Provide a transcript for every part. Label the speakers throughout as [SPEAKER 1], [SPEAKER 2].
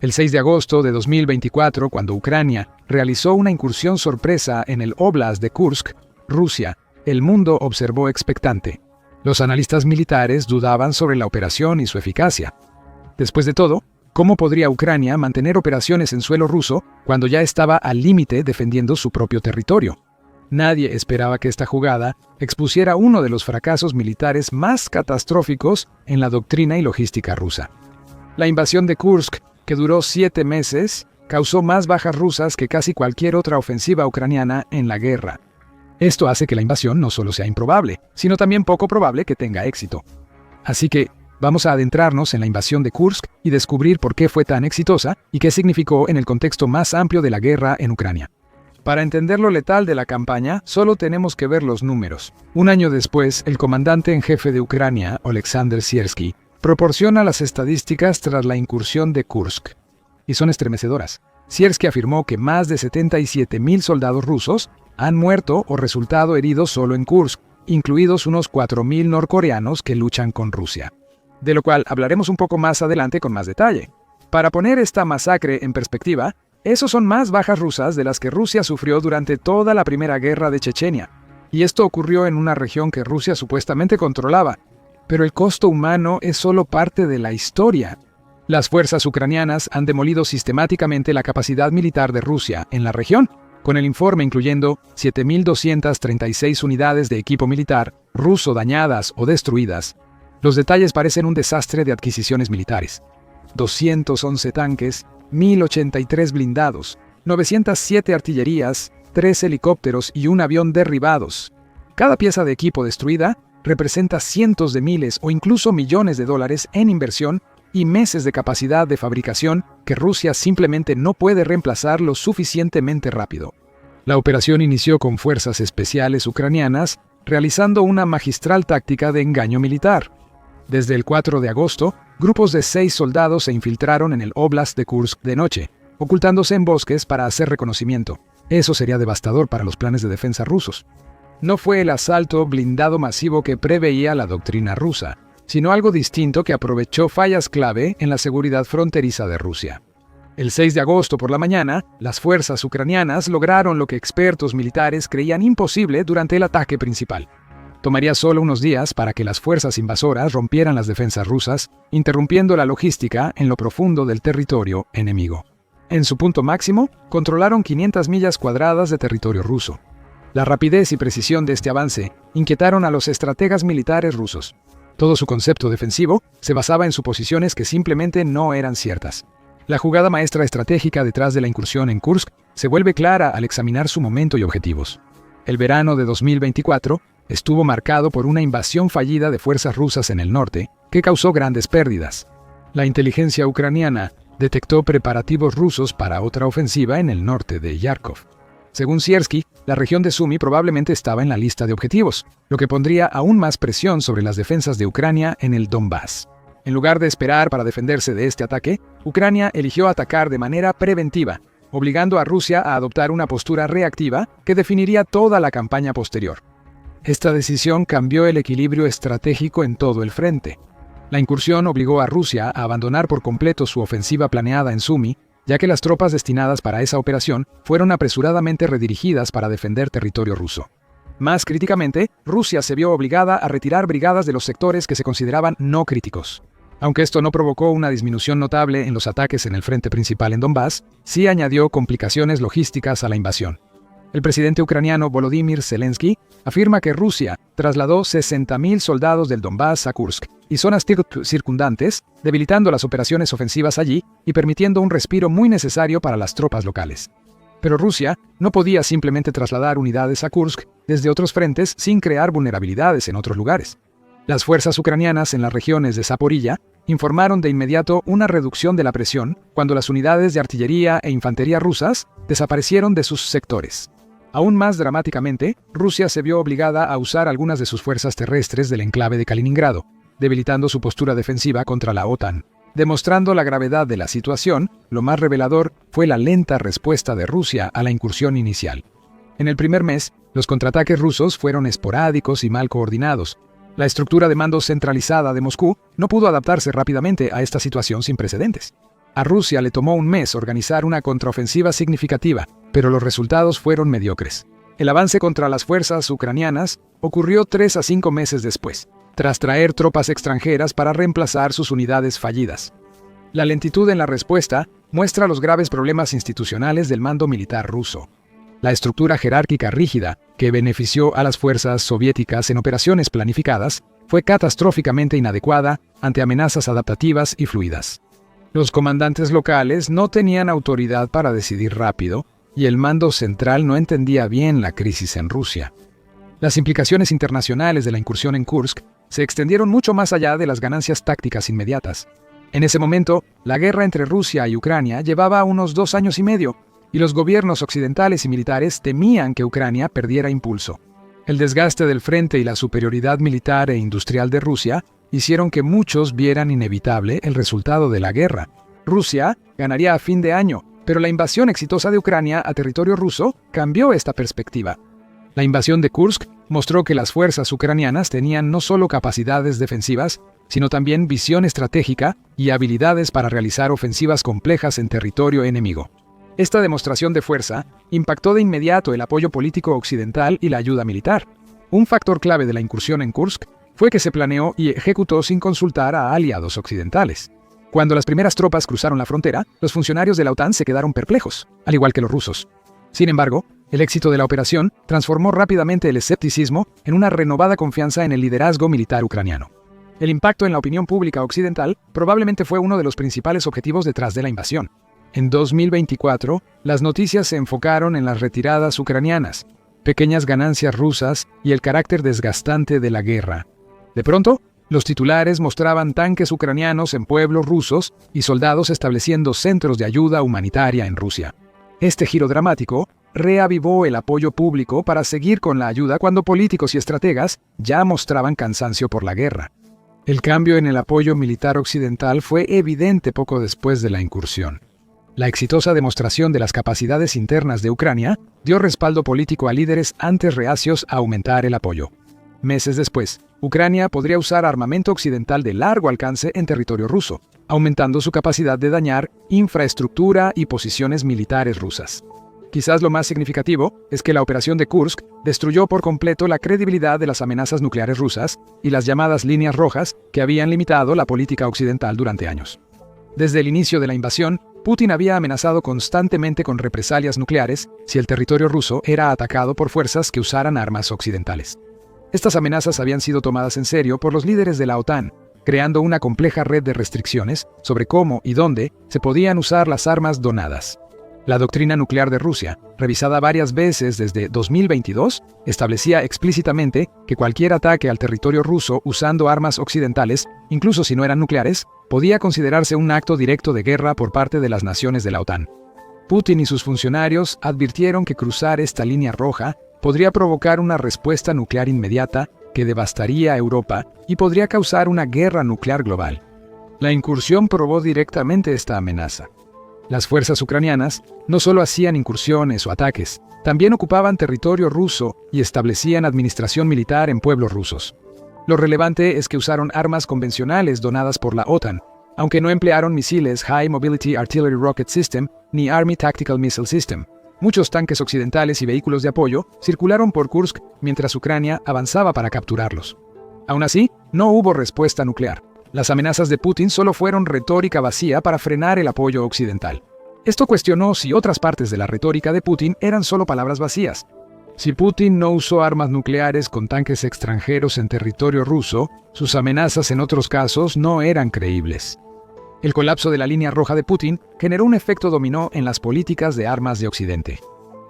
[SPEAKER 1] El 6 de agosto de 2024, cuando Ucrania realizó una incursión sorpresa en el Oblast de Kursk, Rusia, el mundo observó expectante. Los analistas militares dudaban sobre la operación y su eficacia. Después de todo, ¿cómo podría Ucrania mantener operaciones en suelo ruso cuando ya estaba al límite defendiendo su propio territorio? Nadie esperaba que esta jugada expusiera uno de los fracasos militares más catastróficos en la doctrina y logística rusa. La invasión de Kursk, que duró 7 meses, causó más bajas rusas que casi cualquier otra ofensiva ucraniana en la guerra. Esto hace que la invasión no solo sea improbable, sino también poco probable que tenga éxito. Así que vamos a adentrarnos en la invasión de Kursk y descubrir por qué fue tan exitosa y qué significó en el contexto más amplio de la guerra en Ucrania. Para entender lo letal de la campaña, solo tenemos que ver los números. Un año después, el comandante en jefe de Ucrania, Oleksandr Syrskyi, proporciona las estadísticas tras la incursión de Kursk. Y son estremecedoras. Syrskyi afirmó que más de 77,000 soldados rusos han muerto o resultado heridos solo en Kursk, incluidos unos 4,000 norcoreanos que luchan con Rusia. De lo cual hablaremos un poco más adelante con más detalle. Para poner esta masacre en perspectiva, esos son más bajas rusas de las que Rusia sufrió durante toda la Primera Guerra de Chechenia. Y esto ocurrió en una región que Rusia supuestamente controlaba. Pero el costo humano es solo parte de la historia. Las fuerzas ucranianas han demolido sistemáticamente la capacidad militar de Rusia en la región, con el informe incluyendo 7,236 unidades de equipo militar ruso dañadas o destruidas. Los detalles parecen un desastre de adquisiciones militares. 211 tanques, 1,083 blindados, 907 artillerías, 3 helicópteros y un avión derribados. Cada pieza de equipo destruida representa cientos de miles o incluso millones de dólares en inversión y meses de capacidad de fabricación que Rusia simplemente no puede reemplazar lo suficientemente rápido. La operación inició con fuerzas especiales ucranianas realizando una magistral táctica de engaño militar. Desde el 4 de agosto, grupos de 6 soldados se infiltraron en el Oblast de Kursk de noche, ocultándose en bosques para hacer reconocimiento. Eso sería devastador para los planes de defensa rusos. No fue el asalto blindado masivo que preveía la doctrina rusa, sino algo distinto que aprovechó fallas clave en la seguridad fronteriza de Rusia. El 6 de agosto por la mañana, las fuerzas ucranianas lograron lo que expertos militares creían imposible durante el ataque principal. Tomaría solo unos días para que las fuerzas invasoras rompieran las defensas rusas, interrumpiendo la logística en lo profundo del territorio enemigo. En su punto máximo, controlaron 500 millas cuadradas de territorio ruso. La rapidez y precisión de este avance inquietaron a los estrategas militares rusos. Todo su concepto defensivo se basaba en suposiciones que simplemente no eran ciertas. La jugada maestra estratégica detrás de la incursión en Kursk se vuelve clara al examinar su momento y objetivos. El verano de 2024 estuvo marcado por una invasión fallida de fuerzas rusas en el norte que causó grandes pérdidas. La inteligencia ucraniana detectó preparativos rusos para otra ofensiva en el norte de Yarkov. Según Syrskyi, la región de Sumy probablemente estaba en la lista de objetivos, lo que pondría aún más presión sobre las defensas de Ucrania en el Donbass. En lugar de esperar para defenderse de este ataque, Ucrania eligió atacar de manera preventiva, obligando a Rusia a adoptar una postura reactiva que definiría toda la campaña posterior. Esta decisión cambió el equilibrio estratégico en todo el frente. La incursión obligó a Rusia a abandonar por completo su ofensiva planeada en Sumy, ya que las tropas destinadas para esa operación fueron apresuradamente redirigidas para defender territorio ruso. Más críticamente, Rusia se vio obligada a retirar brigadas de los sectores que se consideraban no críticos. Aunque esto no provocó una disminución notable en los ataques en el frente principal en Donbass, sí añadió complicaciones logísticas a la invasión. El presidente ucraniano Volodymyr Zelensky afirma que Rusia trasladó 60,000 soldados del Donbass a Kursk y zonas circundantes, debilitando las operaciones ofensivas allí y permitiendo un respiro muy necesario para las tropas locales. Pero Rusia no podía simplemente trasladar unidades a Kursk desde otros frentes sin crear vulnerabilidades en otros lugares. Las fuerzas ucranianas en las regiones de Zaporilla informaron de inmediato una reducción de la presión cuando las unidades de artillería e infantería rusas desaparecieron de sus sectores. Aún más dramáticamente, Rusia se vio obligada a usar algunas de sus fuerzas terrestres del enclave de Kaliningrado, debilitando su postura defensiva contra la OTAN. Demostrando la gravedad de la situación, lo más revelador fue la lenta respuesta de Rusia a la incursión inicial. En el primer mes, los contraataques rusos fueron esporádicos y mal coordinados. La estructura de mando centralizada de Moscú no pudo adaptarse rápidamente a esta situación sin precedentes. A Rusia le tomó un mes organizar una contraofensiva significativa, pero los resultados fueron mediocres. El avance contra las fuerzas ucranianas ocurrió 3 a 5 meses después, tras traer tropas extranjeras para reemplazar sus unidades fallidas. La lentitud en la respuesta muestra los graves problemas institucionales del mando militar ruso. La estructura jerárquica rígida, que benefició a las fuerzas soviéticas en operaciones planificadas, fue catastróficamente inadecuada ante amenazas adaptativas y fluidas. Los comandantes locales no tenían autoridad para decidir rápido, y el mando central no entendía bien la crisis en Rusia. Las implicaciones internacionales de la incursión en Kursk se extendieron mucho más allá de las ganancias tácticas inmediatas. En ese momento, la guerra entre Rusia y Ucrania llevaba unos 2 años y medio, y los gobiernos occidentales y militares temían que Ucrania perdiera impulso. El desgaste del frente y la superioridad militar e industrial de Rusia hicieron que muchos vieran inevitable el resultado de la guerra. Rusia ganaría a fin de año, pero la invasión exitosa de Ucrania a territorio ruso cambió esta perspectiva. La invasión de Kursk mostró que las fuerzas ucranianas tenían no solo capacidades defensivas, sino también visión estratégica y habilidades para realizar ofensivas complejas en territorio enemigo. Esta demostración de fuerza impactó de inmediato el apoyo político occidental y la ayuda militar. Un factor clave de la incursión en Kursk fue que se planeó y ejecutó sin consultar a aliados occidentales. Cuando las primeras tropas cruzaron la frontera, los funcionarios de la OTAN se quedaron perplejos, al igual que los rusos. Sin embargo, el éxito de la operación transformó rápidamente el escepticismo en una renovada confianza en el liderazgo militar ucraniano. El impacto en la opinión pública occidental probablemente fue uno de los principales objetivos detrás de la invasión. En 2024, las noticias se enfocaron en las retiradas ucranianas, pequeñas ganancias rusas y el carácter desgastante de la guerra. De pronto, los titulares mostraban tanques ucranianos en pueblos rusos y soldados estableciendo centros de ayuda humanitaria en Rusia. Este giro dramático reavivó el apoyo público para seguir con la ayuda cuando políticos y estrategas ya mostraban cansancio por la guerra. El cambio en el apoyo militar occidental fue evidente poco después de la incursión. La exitosa demostración de las capacidades internas de Ucrania dio respaldo político a líderes antes reacios a aumentar el apoyo. Meses después, Ucrania podría usar armamento occidental de largo alcance en territorio ruso, aumentando su capacidad de dañar infraestructura y posiciones militares rusas. Quizás lo más significativo es que la operación de Kursk destruyó por completo la credibilidad de las amenazas nucleares rusas y las llamadas líneas rojas que habían limitado la política occidental durante años. Desde el inicio de la invasión, Putin había amenazado constantemente con represalias nucleares si el territorio ruso era atacado por fuerzas que usaran armas occidentales. Estas amenazas habían sido tomadas en serio por los líderes de la OTAN, creando una compleja red de restricciones sobre cómo y dónde se podían usar las armas donadas. La doctrina nuclear de Rusia, revisada varias veces desde 2022, establecía explícitamente que cualquier ataque al territorio ruso usando armas occidentales, incluso si no eran nucleares, podía considerarse un acto directo de guerra por parte de las naciones de la OTAN. Putin y sus funcionarios advirtieron que cruzar esta línea roja podría provocar una respuesta nuclear inmediata que devastaría a Europa y podría causar una guerra nuclear global. La incursión probó directamente esta amenaza. Las fuerzas ucranianas no solo hacían incursiones o ataques, también ocupaban territorio ruso y establecían administración militar en pueblos rusos. Lo relevante es que usaron armas convencionales donadas por la OTAN, aunque no emplearon misiles High Mobility Artillery Rocket System ni Army Tactical Missile System. Muchos tanques occidentales y vehículos de apoyo circularon por Kursk mientras Ucrania avanzaba para capturarlos. Aún así, no hubo respuesta nuclear. Las amenazas de Putin solo fueron retórica vacía para frenar el apoyo occidental. Esto cuestionó si otras partes de la retórica de Putin eran solo palabras vacías. Si Putin no usó armas nucleares con tanques extranjeros en territorio ruso, sus amenazas en otros casos no eran creíbles. El colapso de la línea roja de Putin generó un efecto dominó en las políticas de armas de Occidente.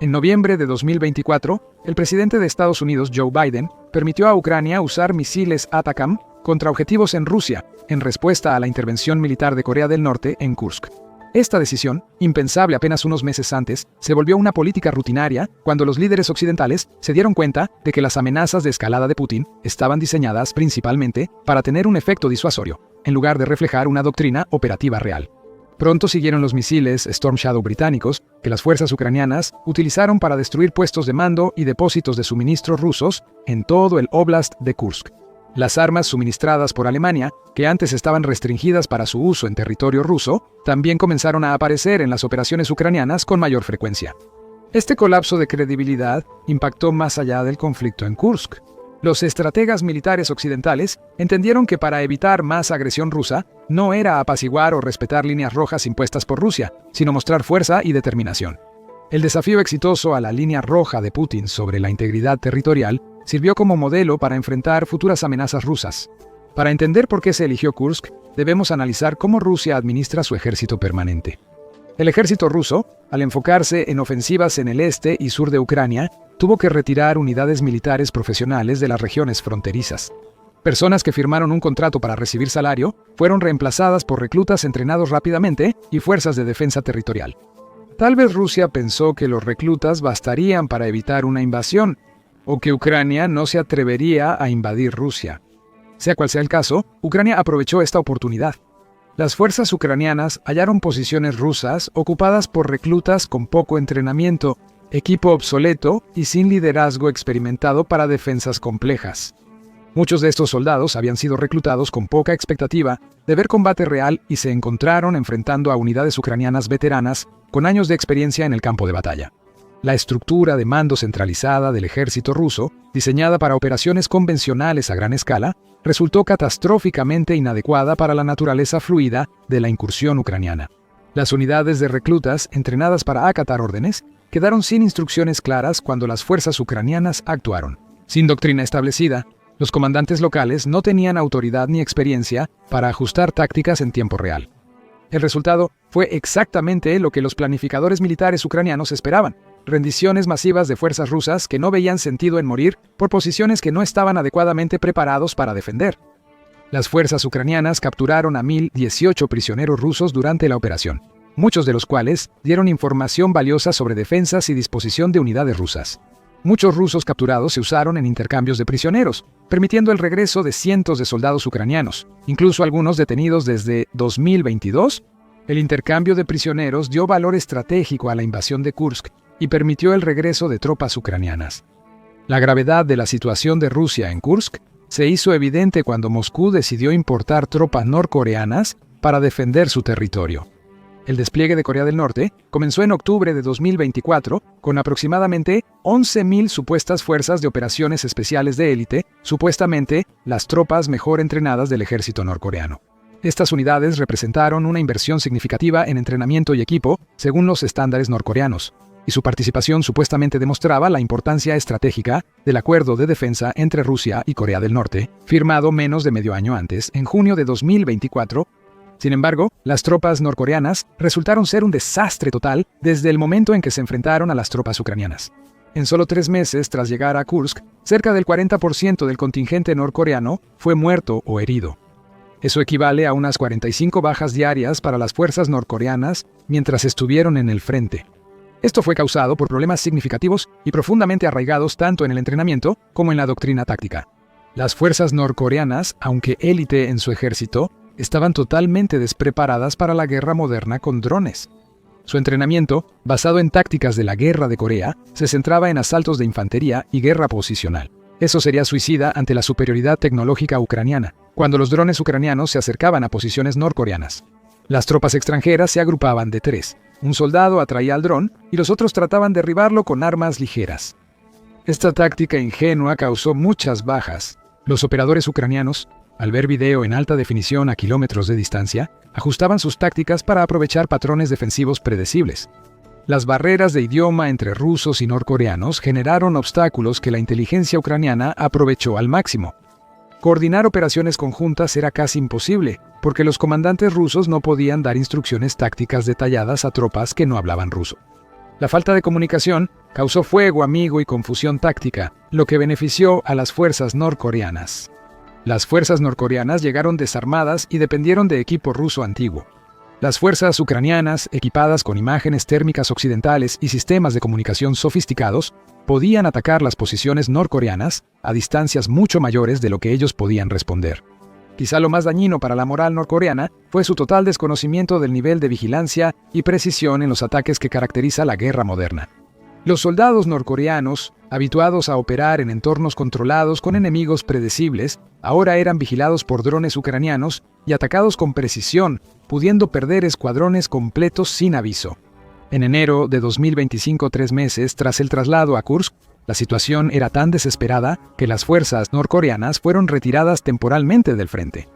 [SPEAKER 1] En noviembre de 2024, el presidente de Estados Unidos, Joe Biden, permitió a Ucrania usar misiles ATACMS contra objetivos en Rusia, en respuesta a la intervención militar de Corea del Norte en Kursk. Esta decisión, impensable apenas unos meses antes, se volvió una política rutinaria cuando los líderes occidentales se dieron cuenta de que las amenazas de escalada de Putin estaban diseñadas principalmente para tener un efecto disuasorio, en lugar de reflejar una doctrina operativa real. Pronto siguieron los misiles Storm Shadow británicos que las fuerzas ucranianas utilizaron para destruir puestos de mando y depósitos de suministros rusos en todo el óblast de Kursk. Las armas suministradas por Alemania, que antes estaban restringidas para su uso en territorio ruso, también comenzaron a aparecer en las operaciones ucranianas con mayor frecuencia. Este colapso de credibilidad impactó más allá del conflicto en Kursk. Los estrategas militares occidentales entendieron que para evitar más agresión rusa, no era apaciguar o respetar líneas rojas impuestas por Rusia, sino mostrar fuerza y determinación. El desafío exitoso a la línea roja de Putin sobre la integridad territorial sirvió como modelo para enfrentar futuras amenazas rusas. Para entender por qué se eligió Kursk, debemos analizar cómo Rusia administra su ejército permanente. El ejército ruso, al enfocarse en ofensivas en el este y sur de Ucrania, tuvo que retirar unidades militares profesionales de las regiones fronterizas. Personas que firmaron un contrato para recibir salario fueron reemplazadas por reclutas entrenados rápidamente y fuerzas de defensa territorial. Tal vez Rusia pensó que los reclutas bastarían para evitar una invasión, o que Ucrania no se atrevería a invadir Rusia. Sea cual sea el caso, Ucrania aprovechó esta oportunidad. Las fuerzas ucranianas hallaron posiciones rusas ocupadas por reclutas con poco entrenamiento, equipo obsoleto y sin liderazgo experimentado para defensas complejas. Muchos de estos soldados habían sido reclutados con poca expectativa de ver combate real y se encontraron enfrentando a unidades ucranianas veteranas con años de experiencia en el campo de batalla. La estructura de mando centralizada del ejército ruso, diseñada para operaciones convencionales a gran escala, resultó catastróficamente inadecuada para la naturaleza fluida de la incursión ucraniana. Las unidades de reclutas entrenadas para acatar órdenes quedaron sin instrucciones claras cuando las fuerzas ucranianas actuaron. Sin doctrina establecida, los comandantes locales no tenían autoridad ni experiencia para ajustar tácticas en tiempo real. El resultado fue exactamente lo que los planificadores militares ucranianos esperaban: rendiciones masivas de fuerzas rusas que no veían sentido en morir por posiciones que no estaban adecuadamente preparados para defender. Las fuerzas ucranianas capturaron a 1.018 prisioneros rusos durante la operación, muchos de los cuales dieron información valiosa sobre defensas y disposición de unidades rusas. Muchos rusos capturados se usaron en intercambios de prisioneros, permitiendo el regreso de cientos de soldados ucranianos, incluso algunos detenidos desde 2022. El intercambio de prisioneros dio valor estratégico a la invasión de Kursk y permitió el regreso de tropas ucranianas. La gravedad de la situación de Rusia en Kursk se hizo evidente cuando Moscú decidió importar tropas norcoreanas para defender su territorio. El despliegue de Corea del Norte comenzó en octubre de 2024 con aproximadamente 11.000 supuestas fuerzas de operaciones especiales de élite, supuestamente las tropas mejor entrenadas del ejército norcoreano. Estas unidades representaron una inversión significativa en entrenamiento y equipo, según los estándares norcoreanos, y su participación supuestamente demostraba la importancia estratégica del acuerdo de defensa entre Rusia y Corea del Norte, firmado menos de medio año antes, en junio de 2024. Sin embargo, las tropas norcoreanas resultaron ser un desastre total desde el momento en que se enfrentaron a las tropas ucranianas. En solo 3 meses tras llegar a Kursk, cerca del 40% del contingente norcoreano fue muerto o herido. Eso equivale a unas 45 bajas diarias para las fuerzas norcoreanas mientras estuvieron en el frente. Esto fue causado por problemas significativos y profundamente arraigados tanto en el entrenamiento como en la doctrina táctica. Las fuerzas norcoreanas, aunque élite en su ejército, estaban totalmente despreparadas para la guerra moderna con drones. Su entrenamiento, basado en tácticas de la Guerra de Corea, se centraba en asaltos de infantería y guerra posicional. Eso sería suicida ante la superioridad tecnológica ucraniana, cuando los drones ucranianos se acercaban a posiciones norcoreanas. Las tropas extranjeras se agrupaban de 3. Un soldado atraía al dron y los otros trataban de derribarlo con armas ligeras. Esta táctica ingenua causó muchas bajas. Los operadores ucranianos, al ver video en alta definición a kilómetros de distancia, ajustaban sus tácticas para aprovechar patrones defensivos predecibles. Las barreras de idioma entre rusos y norcoreanos generaron obstáculos que la inteligencia ucraniana aprovechó al máximo. Coordinar operaciones conjuntas era casi imposible, porque los comandantes rusos no podían dar instrucciones tácticas detalladas a tropas que no hablaban ruso. La falta de comunicación causó fuego amigo y confusión táctica, lo que benefició a las fuerzas norcoreanas. Las fuerzas norcoreanas llegaron desarmadas y dependieron de equipo ruso antiguo. Las fuerzas ucranianas, equipadas con imágenes térmicas occidentales y sistemas de comunicación sofisticados, podían atacar las posiciones norcoreanas a distancias mucho mayores de lo que ellos podían responder. Quizá lo más dañino para la moral norcoreana fue su total desconocimiento del nivel de vigilancia y precisión en los ataques que caracteriza la guerra moderna. Los soldados norcoreanos habituados a operar en entornos controlados con enemigos predecibles, ahora eran vigilados por drones ucranianos y atacados con precisión, pudiendo perder escuadrones completos sin aviso. En enero de 2025, 3 meses tras el traslado a Kursk, la situación era tan desesperada que las fuerzas norcoreanas fueron retiradas temporalmente del frente.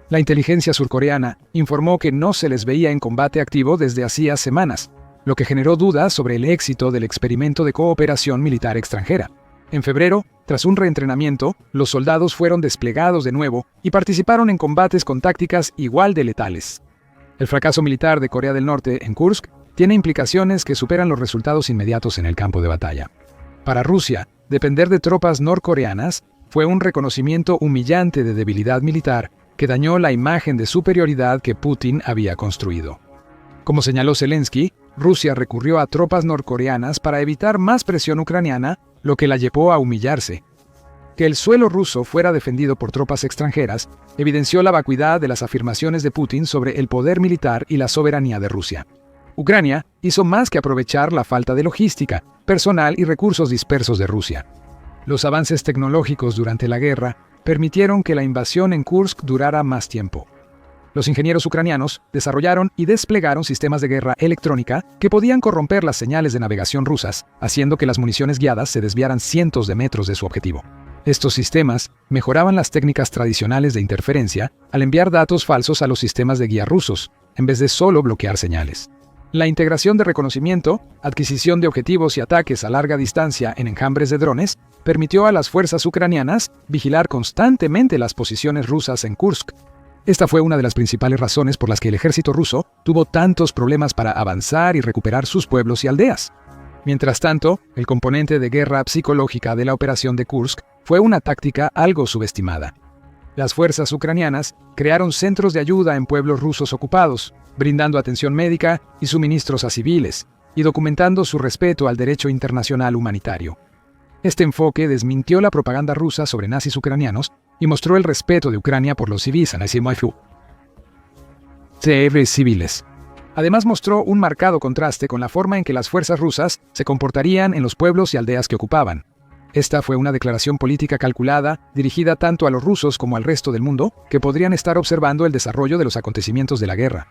[SPEAKER 1] La inteligencia surcoreana informó que no se les veía en combate activo desde hacía semanas, lo que generó dudas sobre el éxito del experimento de cooperación militar extranjera. En febrero, tras un reentrenamiento, los soldados fueron desplegados de nuevo y participaron en combates con tácticas igual de letales. El fracaso militar de Corea del Norte en Kursk tiene implicaciones que superan los resultados inmediatos en el campo de batalla. Para Rusia, depender de tropas norcoreanas fue un reconocimiento humillante de debilidad militar que dañó la imagen de superioridad que Putin había construido. Como señaló Zelensky, Rusia recurrió a tropas norcoreanas para evitar más presión ucraniana, lo que la llevó a humillarse. Que el suelo ruso fuera defendido por tropas extranjeras evidenció la vacuidad de las afirmaciones de Putin sobre el poder militar y la soberanía de Rusia. Ucrania hizo más que aprovechar la falta de logística, personal y recursos dispersos de Rusia. Los avances tecnológicos durante la guerra permitieron que la invasión en Kursk durara más tiempo. Los ingenieros ucranianos desarrollaron y desplegaron sistemas de guerra electrónica que podían corromper las señales de navegación rusas, haciendo que las municiones guiadas se desviaran cientos de metros de su objetivo. Estos sistemas mejoraban las técnicas tradicionales de interferencia al enviar datos falsos a los sistemas de guía rusos, en vez de solo bloquear señales. La integración de reconocimiento, adquisición de objetivos y ataques a larga distancia en enjambres de drones permitió a las fuerzas ucranianas vigilar constantemente las posiciones rusas en Kursk. Esta fue una de las principales razones por las que el ejército ruso tuvo tantos problemas para avanzar y recuperar sus pueblos y aldeas. Mientras tanto, el componente de guerra psicológica de la operación de Kursk fue una táctica algo subestimada. Las fuerzas ucranianas crearon centros de ayuda en pueblos rusos ocupados, brindando atención médica y suministros a civiles, y documentando su respeto al derecho internacional humanitario. Este enfoque desmintió la propaganda rusa sobre nazis ucranianos y mostró el respeto de Ucrania por los civiles. Además mostró un marcado contraste con la forma en que las fuerzas rusas se comportarían en los pueblos y aldeas que ocupaban. Esta fue una declaración política calculada, dirigida tanto a los rusos como al resto del mundo, que podrían estar observando el desarrollo de los acontecimientos de la guerra.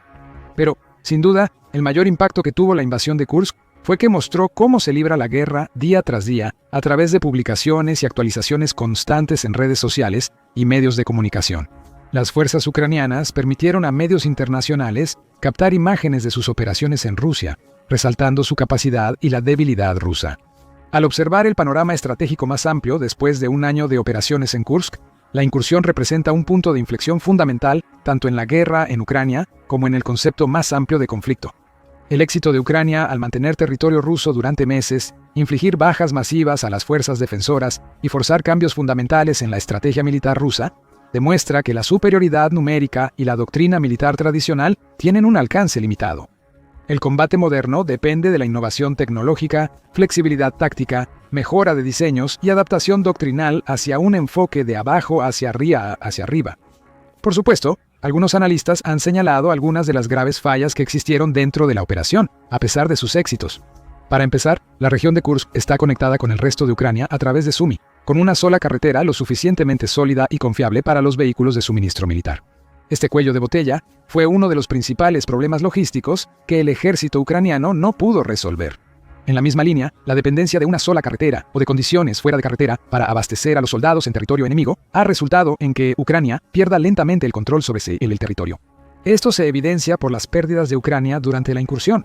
[SPEAKER 1] Pero, sin duda, el mayor impacto que tuvo la invasión de Kursk fue que mostró cómo se libra la guerra día tras día a través de publicaciones y actualizaciones constantes en redes sociales y medios de comunicación. Las fuerzas ucranianas permitieron a medios internacionales captar imágenes de sus operaciones en Rusia, resaltando su capacidad y la debilidad rusa. Al observar el panorama estratégico más amplio después de un año de operaciones en Kursk, la incursión representa un punto de inflexión fundamental tanto en la guerra en Ucrania como en el concepto más amplio de conflicto. El éxito de Ucrania al mantener territorio ruso durante meses, infligir bajas masivas a las fuerzas defensoras y forzar cambios fundamentales en la estrategia militar rusa, demuestra que la superioridad numérica y la doctrina militar tradicional tienen un alcance limitado. El combate moderno depende de la innovación tecnológica, flexibilidad táctica, mejora de diseños y adaptación doctrinal hacia un enfoque de abajo hacia arriba. Por supuesto, algunos analistas han señalado algunas de las graves fallas que existieron dentro de la operación, a pesar de sus éxitos. Para empezar, la región de Kursk está conectada con el resto de Ucrania a través de Sumy, con una sola carretera lo suficientemente sólida y confiable para los vehículos de suministro militar. Este cuello de botella fue uno de los principales problemas logísticos que el ejército ucraniano no pudo resolver. En la misma línea, la dependencia de una sola carretera o de condiciones fuera de carretera para abastecer a los soldados en territorio enemigo ha resultado en que Ucrania pierda lentamente el control sobre el territorio. Esto se evidencia por las pérdidas de Ucrania durante la incursión.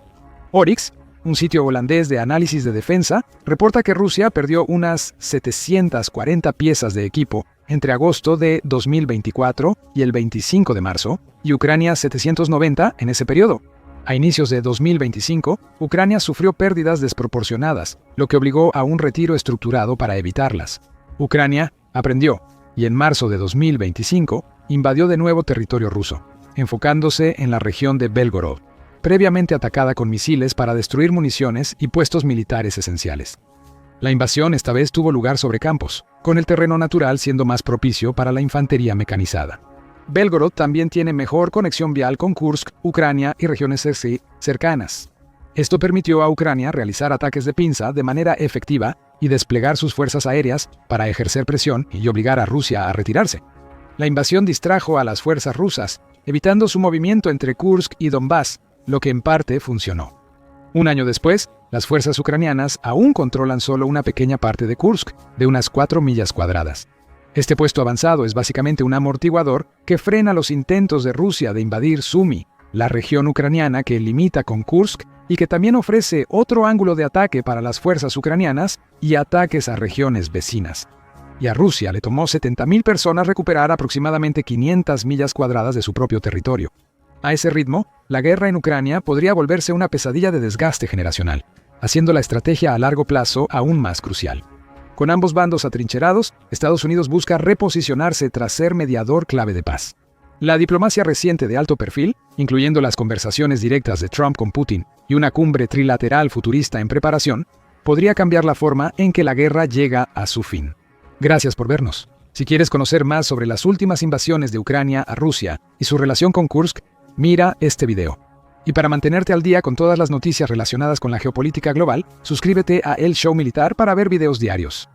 [SPEAKER 1] Oryx, un sitio holandés de análisis de defensa, reporta que Rusia perdió unas 740 piezas de equipo entre agosto de 2024 y el 25 de marzo, y Ucrania 790 en ese periodo. A inicios de 2025, Ucrania sufrió pérdidas desproporcionadas, lo que obligó a un retiro estructurado para evitarlas. Ucrania aprendió, y en marzo de 2025 invadió de nuevo territorio ruso, enfocándose en la región de Belgorod, previamente atacada con misiles para destruir municiones y puestos militares esenciales. La invasión esta vez tuvo lugar sobre campos, con el terreno natural siendo más propicio para la infantería mecanizada. Belgorod también tiene mejor conexión vial con Kursk, Ucrania y regiones cercanas. Esto permitió a Ucrania realizar ataques de pinza de manera efectiva y desplegar sus fuerzas aéreas para ejercer presión y obligar a Rusia a retirarse. La invasión distrajo a las fuerzas rusas, evitando su movimiento entre Kursk y Donbass, lo que en parte funcionó. Un año después, las fuerzas ucranianas aún controlan solo una pequeña parte de Kursk, de unas 4 millas cuadradas. Este puesto avanzado es básicamente un amortiguador que frena los intentos de Rusia de invadir Sumy, la región ucraniana que limita con Kursk y que también ofrece otro ángulo de ataque para las fuerzas ucranianas y ataques a regiones vecinas. Y a Rusia le tomó 70.000 personas recuperar aproximadamente 500 millas cuadradas de su propio territorio. A ese ritmo, la guerra en Ucrania podría volverse una pesadilla de desgaste generacional, haciendo la estrategia a largo plazo aún más crucial. Con ambos bandos atrincherados, Estados Unidos busca reposicionarse tras ser mediador clave de paz. La diplomacia reciente de alto perfil, incluyendo las conversaciones directas de Trump con Putin y una cumbre trilateral futurista en preparación, podría cambiar la forma en que la guerra llega a su fin. Gracias por vernos. Si quieres conocer más sobre las últimas invasiones de Ucrania a Rusia y su relación con Kursk, mira este video. Y para mantenerte al día con todas las noticias relacionadas con la geopolítica global, suscríbete a El Show Militar para ver videos diarios.